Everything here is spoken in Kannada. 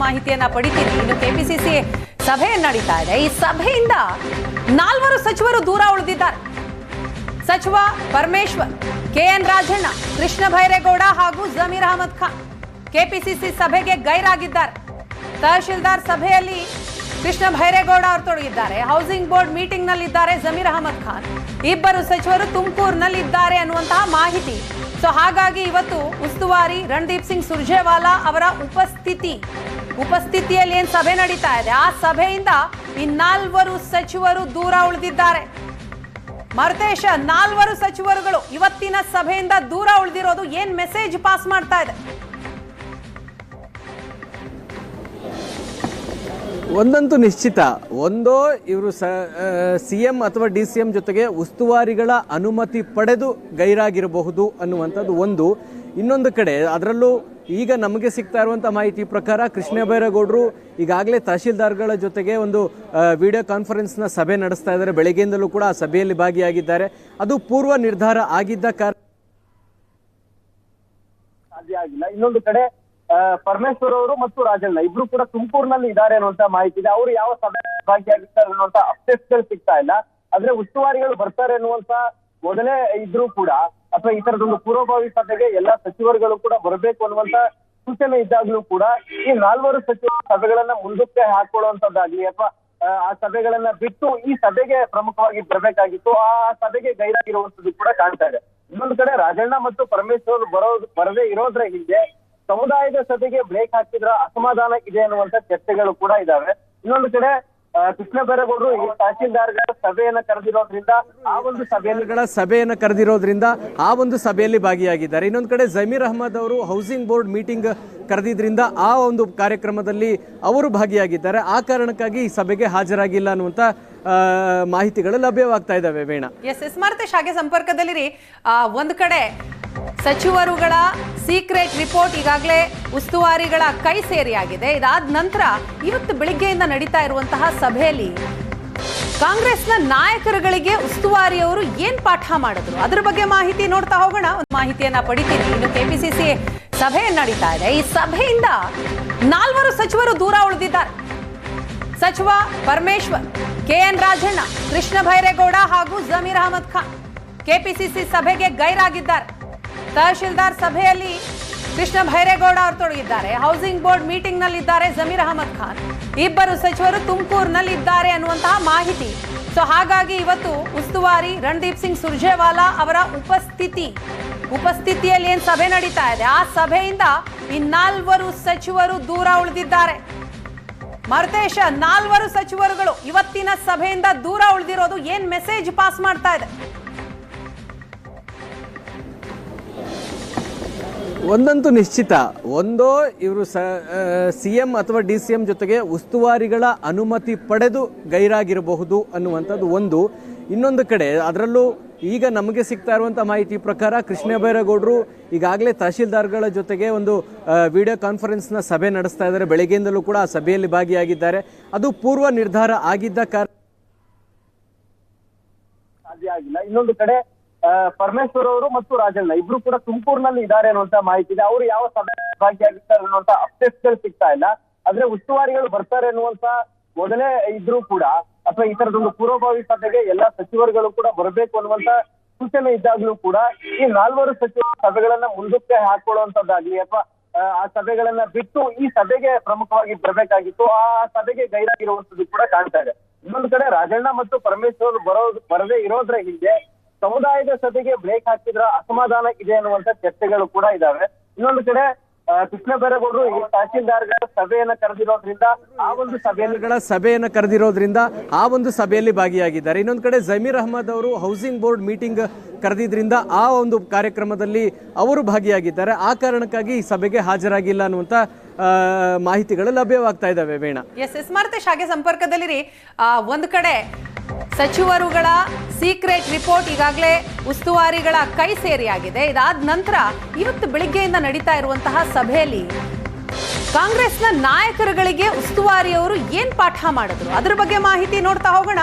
ಮಾಹಿತಿಯನ್ನ ಪಡಿತೀನಿ. ಇನ್ನು ಕೆಪಿಸಿಸಿ ಸಭೆ ನಡೀತಾ ಇದೆ. ಈ ಸಭೆಯಿಂದ 4 ಸಚಿವರು ದೂರ ಉಳಿದಿದ್ದಾರೆ. ಸಚಿವ ಪರಮೇಶ್ವರ್, ಕೆಎನ್ ರಾಜಣ್ಣ, ಕೃಷ್ಣ ಬೈರೇಗೌಡ ಹಾಗೂ ಜಮೀರ್ ಅಹಮದ್ ಖಾನ್ ಕೆಪಿಸಿಸಿ ಸಭೆಗೆ ಗೈರಾಗಿದ್ದಾರೆ. ತಹಶೀಲ್ದಾರ್ ಸಭೆಯಲ್ಲಿ ಕೃಷ್ಣ ಬೈರೇಗೌಡ ಅವರು ತೊಡಗಿದ್ದಾರೆ. ಹೌಸಿಂಗ್ ಬೋರ್ಡ್ ಮೀಟಿಂಗ್ ನಲ್ಲಿದ್ದಾರೆ ಜಮೀರ್ ಅಹಮದ್ ಖಾನ್. ಇಬ್ಬರು ಸಚಿವರು ತುಮಕೂರಿನಲ್ಲಿದ್ದಾರೆ ಅನ್ನುವಂತಹ ಮಾಹಿತಿ. ಸೊ ಹಾಗಾಗಿ ಇವತ್ತು ಉಸ್ತುವಾರಿ ರಣದೀಪ್ ಸಿಂಗ್ ಸುರ್ಜೇವಾಲಾ ಅವರ ಉಪಸ್ಥಿತಿಯಲ್ಲಿ ಏನು ಸಭೆ ನಡೀತಾ ಇದೆ, ಆ ಸಭೆಯಿಂದ ಈ 4 ಸಚಿವರು ದೂರ ಉಳಿದಿದ್ದಾರೆ. ಮರುತೇಶ, 4 ಸಚಿವರುಗಳು ಇವತ್ತಿನ ಸಭೆಯಿಂದ ದೂರ ಉಳಿದಿರೋದು ಏನ್ ಮೆಸೇಜ್ ಪಾಸ್ ಮಾಡ್ತಾ ಇದೆ? ಒಂದಂತೂ ನಿಶ್ಚಿತ, ಒಂದೋ ಇವರು ಸಿಎಂ ಅಥವಾ DCM ಜೊತೆಗೆ ಉಸ್ತುವಾರಿಗಳ ಅನುಮತಿ ಪಡೆದು ಗೈರಾಗಿರಬಹುದು ಅನ್ನುವಂಥದ್ದು ಒಂದು. ಇನ್ನೊಂದು ಕಡೆ ಅದರಲ್ಲೂ ಈಗ ನಮಗೆ ಸಿಗ್ತಾ ಇರುವಂಥ ಮಾಹಿತಿ ಪ್ರಕಾರ ಕೃಷ್ಣ ಬೈರೇಗೌಡರು ಈಗಾಗಲೇ ತಹಶೀಲ್ದಾರ್ಗಳ ಜೊತೆಗೆ ಒಂದು ವಿಡಿಯೋ ಕಾನ್ಫರೆನ್ಸ್ನ ಸಭೆ ನಡೆಸ್ತಾ ಇದ್ದಾರೆ. ಬೆಳಗ್ಗೆಯಿಂದಲೂ ಕೂಡ ಆ ಸಭೆಯಲ್ಲಿ ಭಾಗಿಯಾಗಿದ್ದಾರೆ. ಅದು ಪೂರ್ವ ನಿರ್ಧಾರ ಆಗಿದ್ದ ಕಾರಣ ಸಾಧ್ಯ ಆಗಿಲ್ಲ. ಇನ್ನೊಂದು ಕಡೆ ಪರಮೇಶ್ವರ್ ಅವರು ಮತ್ತು ರಾಜಣ್ಣ ಇಬ್ರು ಕೂಡ ತುಮಕೂರಿನಲ್ಲಿ ಇದ್ದಾರೆ ಅನ್ನುವಂತ ಮಾಹಿತಿ ಇದೆ. ಅವರು ಯಾವ ಸಭೆ ಭಾಗಿಯಾಗಿರ್ತಾರೆ ಅನ್ನುವಂತ ಅಪ್ಡೇಟ್ಸ್ಗಳು ಸಿಗ್ತಾ ಇಲ್ಲ. ಆದ್ರೆ ಉಸ್ತುವಾರಿಗಳು ಬರ್ತಾರೆ ಅನ್ನುವಂತ ಮೊದಲೇ ಇದ್ರೂ ಕೂಡ ಅಥವಾ ಈ ತರದೊಂದು ಪೂರ್ವಭಾವಿ ಸಭೆಗೆ ಎಲ್ಲಾ ಸಚಿವರುಗಳು ಕೂಡ ಬರಬೇಕು ಅನ್ನುವಂತ ಸೂಚನೆ ಇದ್ದಾಗ್ಲೂ ಕೂಡ ಈ 4 ಸಚಿವ ಸಭೆಗಳನ್ನ ಮುಂದಕ್ಕೆ ಹಾಕೊಳ್ಳುವಂತದ್ದಾಗ್ಲಿ ಅಥವಾ ಆ ಸಭೆಗಳನ್ನ ಬಿಟ್ಟು ಈ ಸಭೆಗೆ ಪ್ರಮುಖವಾಗಿ ಬರಬೇಕಾಗಿತ್ತು, ಆ ಸಭೆಗೆ ಗೈರಾಗಿರುವಂತದ್ದು ಕೂಡ ಕಾಣ್ತಾ ಇದೆ. ಇನ್ನೊಂದು ಕಡೆ ರಾಜಣ್ಣ ಮತ್ತು ಪರಮೇಶ್ವರ್ ಬರದೇ ಇರೋದ್ರ ಹಿಂದೆ ಸಮುದಾಯದ ಸಭೆಗೆ ಬ್ರೇಕ್ ಹಾಕಿದ್ರ ಅಸಮಾಧಾನ ಇದೆ ಅನ್ನುವಂತ ಚರ್ಚೆಗಳು ಕೂಡ ಇದಾವೆ. ಇನ್ನೊಂದು ಕಡೆ ಕೃಷ್ಣ ಬೈರೇಗೌಡರು ಈ ತಹಶೀಲ್ದಾರ್ಗಳ ಸಭೆಯನ್ನ ಕರೆದಿರೋದ್ರಿಂದ ಆ ಒಂದು ಸಭೆಯಲ್ಲಿ ಭಾಗಿಯಾಗಿದ್ದಾರೆ. ಇನ್ನೊಂದು ಕಡೆ ಜಮೀರ್ ಅಹಮದ್ ಅವರು ಹೌಸಿಂಗ್ ಬೋರ್ಡ್ ಮೀಟಿಂಗ್ ಕರೆದಿದ್ರಿಂದ ಆ ಒಂದು ಕಾರ್ಯಕ್ರಮದಲ್ಲಿ ಅವರು ಭಾಗಿಯಾಗಿದ್ದಾರೆ. ಆ ಕಾರಣಕ್ಕಾಗಿ ಈ ಸಭೆಗೆ ಹಾಜರಾಗಿಲ್ಲ ಅನ್ನುವಂತ ಮಾಹಿತಿಗಳು ಲಭ್ಯವಾಗ್ತಾ ಇದಾವೆ. ವೀಣಾ, ಸ್ಮಾರತೇಶ್ ಹಾಗೆ ಸಂಪರ್ಕದಲ್ಲಿರಿ. ಒಂದು ಕಡೆ ಸಚಿವರುಗಳ ಸೀಕ್ರೆಟ್ ರಿಪೋರ್ಟ್ ಈಗಾಗಲೇ ಉಸ್ತುವಾರಿಗಳ ಕೈ ಸೇರಿಯಾಗಿದೆ. ಇದಾದ ನಂತರ ಇವತ್ತು ಬೆಳಿಗ್ಗೆಯಿಂದ ನಡೀತಾ ಇರುವಂತಹ ಸಭೆಯಲ್ಲಿ ಕಾಂಗ್ರೆಸ್ನ ನಾಯಕರುಗಳಿಗೆ ಉಸ್ತುವಾರಿಯವರು ಏನ್ ಪಾಠ ಮಾಡಿದ್ರು, ಅದ್ರ ಬಗ್ಗೆ ಮಾಹಿತಿ ನೋಡ್ತಾ ಹೋಗೋಣ. ಮಾಹಿತಿಯನ್ನ ಪಡಿತೀನಿ. ಇನ್ನು ಕೆಪಿಸಿಸಿ ಸಭೆ ನಡೀತಾ ಇದೆ. ಈ ಸಭೆಯಿಂದ 4 ಸಚಿವರು ದೂರ ಉಳಿದಿದ್ದಾರೆ. ಸಚಿವ ಪರಮೇಶ್ವರ್, ಕೆಎನ್ ರಾಜಣ್ಣ, ಕೃಷ್ಣ ಬೈರೇಗೌಡ ಹಾಗೂ ಜಮೀರ್ ಅಹಮದ್ ಖಾನ್ ಕೆಪಿಸಿಸಿ ಸಭೆಗೆ ಗೈರಾಗಿದ್ದಾರೆ. ತಹಶೀಲ್ದಾರ್ ಸಭೆಯಲ್ಲಿ ಕೃಷ್ಣ ಬೈರೇಗೌಡ ಅವರು ತೊಡಗಿದ್ದಾರೆ. ಹೌಸಿಂಗ್ ಬೋರ್ಡ್ ಮೀಟಿಂಗ್ ನಲ್ಲಿದ್ದಾರೆ ಜಮೀರ್ ಅಹಮದ್ ಖಾನ್. ಇಬ್ಬರು ಸಚಿವರು ತುಮಕೂರಿನಲ್ಲಿದ್ದಾರೆ ಅನ್ನುವಂತಹ ಮಾಹಿತಿ. ಸೊ ಹಾಗಾಗಿ ಇವತ್ತು ಉಸ್ತುವಾರಿ ರಣದೀಪ್ ಸಿಂಗ್ ಸುರ್ಜೇವಾಲಾ ಅವರ ಉಪಸ್ಥಿತಿಯಲ್ಲಿ ಏನು ಸಭೆ ನಡೀತಾ ಇದೆ, ಆ ಸಭೆಯಿಂದ ಈ 4 ಸಚಿವರು ದೂರ ಉಳಿದಿದ್ದಾರೆ. ಮರುತೇಶ, 4 ಸಚಿವರುಗಳು ಇವತ್ತಿನ ಸಭೆಯಿಂದ ದೂರ ಉಳಿದಿರೋದು ಏನ್ ಮೆಸೇಜ್ ಪಾಸ್ ಮಾಡ್ತಾ ಇದೆ? ಒಂದಂತೂ ನಿಶ್ಚಿತ, ಒಂದೋ ಇವರು ಸಿಎಂ ಅಥವಾ DCM ಜೊತೆಗೆ ಉಸ್ತುವಾರಿಗಳ ಅನುಮತಿ ಪಡೆದು ಗೈರಾಗಿರಬಹುದು ಅನ್ನುವಂಥದ್ದು ಒಂದು. ಇನ್ನೊಂದು ಕಡೆ ಅದರಲ್ಲೂ ಈಗ ನಮಗೆ ಸಿಗ್ತಾ ಇರುವಂಥ ಮಾಹಿತಿ ಪ್ರಕಾರ ಕೃಷ್ಣ ಬೈರೇಗೌಡರು ಈಗಾಗಲೇ ತಹಶೀಲ್ದಾರ್ಗಳ ಜೊತೆಗೆ ಒಂದು ವಿಡಿಯೋ ಕಾನ್ಫರೆನ್ಸ್ನ ಸಭೆ ನಡೆಸ್ತಾ ಇದ್ದಾರೆ. ಬೆಳಗ್ಗೆಯಿಂದಲೂ ಕೂಡ ಆ ಸಭೆಯಲ್ಲಿ ಭಾಗಿಯಾಗಿದ್ದಾರೆ. ಅದು ಪೂರ್ವ ನಿರ್ಧಾರ ಆಗಿದ್ದ ಕಾರಣ ಸಾಧ್ಯ ಆಗಿಲ್ಲ. ಇನ್ನೊಂದು ಕಡೆ ಪರಮೇಶ್ವರ್ ಅವರು ಮತ್ತು ರಾಜಣ್ಣ ಇಬ್ರು ಕೂಡ ತುಮಕೂರಿನಲ್ಲಿ ಇದ್ದಾರೆ ಅನ್ನುವಂತ ಮಾಹಿತಿ ಇದೆ. ಅವರು ಯಾವ ಸಭೆ ಭಾಗಿಯಾಗಿರ್ತಾರೆ ಅನ್ನುವಂತ ಅಪ್ಡೇಟ್ಸ್ಗಳು ಸಿಗ್ತಾ ಇಲ್ಲ. ಆದ್ರೆ ಉಸ್ತುವಾರಿಗಳು ಬರ್ತಾರೆ ಅನ್ನುವಂತ ಮೊದಲೇ ಇದ್ರೂ ಕೂಡ ಅಥವಾ ಈ ತರದೊಂದು ಪೂರ್ವಭಾವಿ ಸಭೆಗೆ ಎಲ್ಲಾ ಸಚಿವರುಗಳು ಕೂಡ ಬರಬೇಕು ಅನ್ನುವಂತ ಸೂಚನೆ ಇದ್ದಾಗ್ಲೂ ಕೂಡ ಈ 4 ಸಚಿವ ಸಭೆಗಳನ್ನ ಮುಂದಕ್ಕೆ ಹಾಕೊಳ್ಳುವಂತದ್ದಾಗ್ಲಿ ಅಥವಾ ಆ ಸಭೆಗಳನ್ನ ಬಿಟ್ಟು ಈ ಸಭೆಗೆ ಪ್ರಮುಖವಾಗಿ ಬರಬೇಕಾಗಿತ್ತು, ಆ ಸಭೆಗೆ ಗೈರಾಗಿರುವಂತದ್ದು ಕೂಡ ಕಾಣ್ತಾ ಇದೆ. ಇನ್ನೊಂದು ಕಡೆ ರಾಜಣ್ಣ ಮತ್ತು ಪರಮೇಶ್ವರ್ ಬರದೇ ಇರೋದ್ರ ಹಿಂದೆ ಸಮುದಾಯದ ಸಭೆಗೆ ಬ್ರೇಕ್ ಹಾಕಿದ್ರ ಅಸಮಾಧಾನ ಇದೆ ಅನ್ನುವಂತ ಚರ್ಚೆಗಳು ಕೂಡ ಇದಾವೆ. ಇನ್ನೊಂದು ಕಡೆ ಕೃಷ್ಣ ಬೈರೇಗೌಡರು ಈ ತಹಶೀಲ್ದಾರ್ಗಳ ಸಭೆಯನ್ನ ಕರೆದಿರೋದ್ರಿಂದ ಆ ಒಂದು ಸಭೆಯಲ್ಲಿ ಭಾಗಿಯಾಗಿದ್ದಾರೆ. ಇನ್ನೊಂದು ಕಡೆ ಜಮೀರ್ ಅಹಮದ್ ಅವರು ಹೌಸಿಂಗ್ ಬೋರ್ಡ್ ಮೀಟಿಂಗ್ ಕರೆದಿದ್ರಿಂದ ಆ ಒಂದು ಕಾರ್ಯಕ್ರಮದಲ್ಲಿ ಅವರು ಭಾಗಿಯಾಗಿದ್ದಾರೆ. ಆ ಕಾರಣಕ್ಕಾಗಿ ಈ ಸಭೆಗೆ ಹಾಜರಾಗಿಲ್ಲ ಅನ್ನುವಂತ ಮಾಹಿತಿಗಳು ಲಭ್ಯವಾಗ್ತಾ ಇದಾವೆ. ವೀಣಾ, ಸ್ಮಾರತೇಶ್ ಹಾಗೆ ಸಂಪರ್ಕದಲ್ಲಿರಿ. ಒಂದು ಕಡೆ ಸಚಿವರುಗಳ ಸೀಕ್ರೆಟ್ ರಿಪೋರ್ಟ್ ಈಗಾಗಲೇ ಉಸ್ತುವಾರಿಗಳ ಕೈ ಸೇರಿಯಾಗಿದೆ. ಇದಾದ ನಂತರ ಇವತ್ತು ಬೆಳಿಗ್ಗೆಯಿಂದ ನಡೀತಾ ಇರುವಂತಹ ಸಭೆಯಲ್ಲಿ ಕಾಂಗ್ರೆಸ್ನ ನಾಯಕರುಗಳಿಗೆ ಉಸ್ತುವಾರಿಯವರು ಏನ್ ಪಾಠ ಮಾಡಿದ್ರು, ಅದ್ರ ಬಗ್ಗೆ ಮಾಹಿತಿ ನೋಡ್ತಾ ಹೋಗೋಣ.